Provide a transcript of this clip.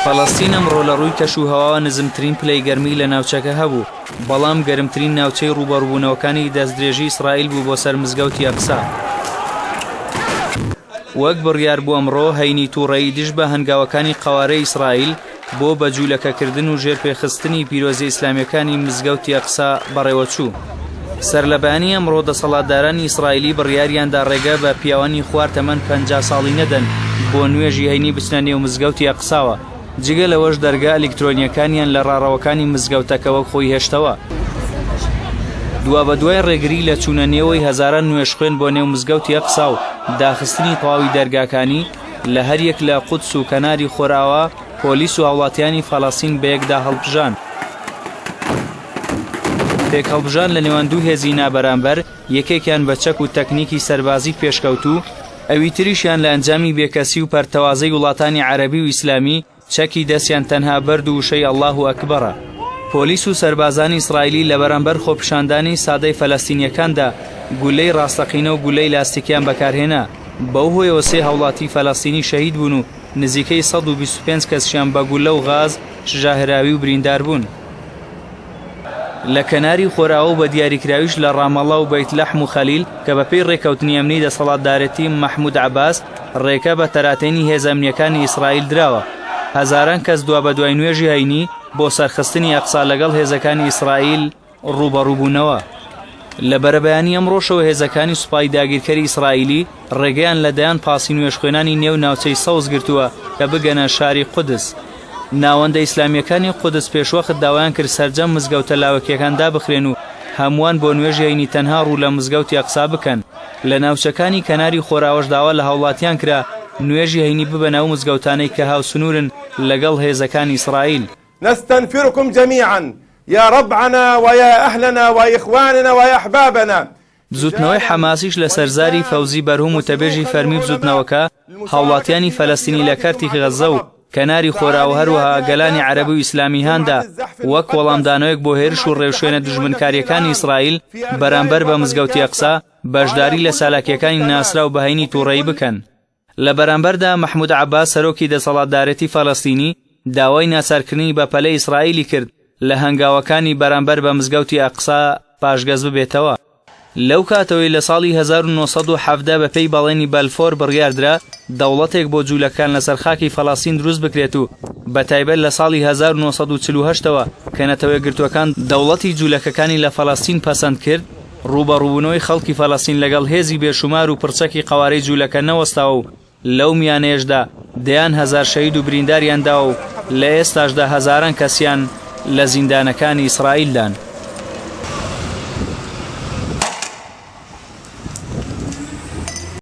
فەڵەستین ئەمڕۆ لە ڕووی کەش و هەواوە نزمترین پلەی گەرمی لە ناوچەکە هەبوو، بەڵام گەرمترین ناوچەی ڕووبەڕووبوونەوەکانی دەستدرێژی ئیسرائیل بوو بۆ سەر مزگەوتی ئەقسا. وەک بڕیار بوو ئەمڕۆ هەینی تووڕەیی دژ بە هەنگاوەکانی قەوارەی ئیسرائیل بۆ بەجوولەکەکردن و ژێرپێخستنی پیرۆزی ئیسلامیەکانی مزگەوتی ئەقسا بەڕێوەچوو. سەر لە بەیانی ئەمڕۆ دەسەڵاتدارانی ئیسرائیلی بڕیاریاندا ڕێگە بە پیاوانی خوار تەمەن 50 ساڵی نەدەن بۆ نوێژی هەینی بچنە نێو مزگەوتی ئەقساوە، جگە لەوەش دەرگا ئەلکترۆنیەکانیان لە ڕاڕەوەکانی مزگەوتەکەوە خۆی هێشتەوە. دوا بە دوای ڕێگری لە چوونە نێوەی هەزاران نوێژخوێن بۆ نێو مزگەوتی ئەقسا و داخستنی تەواوی دەرگاکانی لە هەریەک لە قودس و کەناری خۆراوە پۆلیس و هاوڵاتیانی فەڵەستین بەیەکدا هەڵبژان. پێک هەڵبژان لە نێوان دوو هێزی نابەرامبەر، یەکێکیان بە چەک و تەکنیکی سەربازی پێشکەوتوو، ئەوی تریشیان لە ئەنجامی بێکەسی و پەرتەوازەی وڵاتانی عەرەبی و ئیسلامی چەکی دەستیان تەنها بەرد و وشەی ئەڵڵاه ئەکبەرە. پۆلیس و سەربازانی ئیسرائیلی لە بەرامبەر خۆپیشاندانی سادەی فەلەستینیەکاندا گولەی ڕاستەقینە و گولەی لاستیکیان بەکارهێنا، بەو هۆیەوە 3 هاوڵاتی فەلەستینی شەهید بوون و نزیکەی 125 کەسیان بە گولە و غاز شژاهراوی و بریندار بوون. لە کەناری خۆراوە و بە دیاریکراویش لە ڕامەڵا و بەیتلەحم و خەلیل کە بەپێی ڕێکەوتنی ئەمنی دەسەڵاتدارەتی مەحموود عەباس ڕێکە بە تەراتێنی هێزە ئەمنیەکانی ئیسرائیل دراوە. هەزاران کەس دوا بە دوای نوێژی هەینی بۆ سەرخستنی ئەقسا لەگەڵ هێزەکانی ئیسرائیل ڕووبەڕووبوونەوە. لە بەرەبەیانی ئەمڕۆشەوە هێزەکانی سوپای داگیرکەری ئیسرائیلی ڕێگەیان لەدایان پاسی نوێژخوێنانی نێو ناوچەی سەوز گرتووە کە بگەنە شاری قودس. ناوەندە ئیسلامیەکانی قودس پێشوەخت داوایان کرد سەرجەم مزگەوتە لاوەکیەکاندا بخرێن و هەمووان بۆ نوێژی هەینی تەنها ڕوو لە مزگەوتی ئەقسا بکەن. لە ناوچەکانی کەناری خۆراوەش داوا لە هاوڵاتیان کرا نوێژی هەینی ببەنە ئەو مزگەوتانەی کە هاوسنوورن لەگەڵ هێزەکانی ئیسرائیل. نستنفركم جميعا يا ربعنا ويا أهلنا وإخواننا ويا أحبابنا. بزوتنەوەی حەماسیش لە سەرزاری فەوزی بەرهوم و تەبێژی فەرمی بزوتنەوەکە هاوڵاتیانی فەلەستینی لە کەرتی غەزە و کەناری خۆراوە هەروەها گەلانی عەرەبی و ئیسلامی هاندا وەک وەڵامدانەوەیەک بۆ هێرش و ڕێوشوێنە دژمنکاریەکانی ئیسرائیل بەرامبەر بە مزگەوتی ئەقسا بەشداری لە سالاکیەکانی ناسرا و بەهەینی تووڕەیی بکەن. لە بەرامبەردا مەحموود عەباس سەرۆکی دەسەڵاتدارەتی فەلەستینی داوای ناچارکردنی بە پەلەی ئیسرائیلی کرد لە هەنگاوەکانی بەرامبەر بە مزگەوتی ئەقسا پاشگەز ببێتەوە. لەو کاتەوەی لە ساڵی 1970 بەپێی بەڵێنی بەلفۆر بڕیاردرا دەوڵەتێک بۆ جوولەکان لەسەر خاکی فەڵەستین دروست بکرێت و بەتایبەت لە ساڵی 1948ەوە کە نەتەوە گرتوەکان دەوڵەتی جوولەکەکانی لە فەڵەستین پەسەند کرد، ڕووبەڕووبوونەوەی خەڵکی فەڵەستین لەگەڵ هێزی بێشومار و پرچەکی قەوارەی جوولەکە نەوەستاوە و لەو میانەیەشدا دەیان هەزار شەهید و برینداریان داوە و لە ئێستاشدا هەزاران کەسیان لە زیندانەکانی ئیسرائیلدان.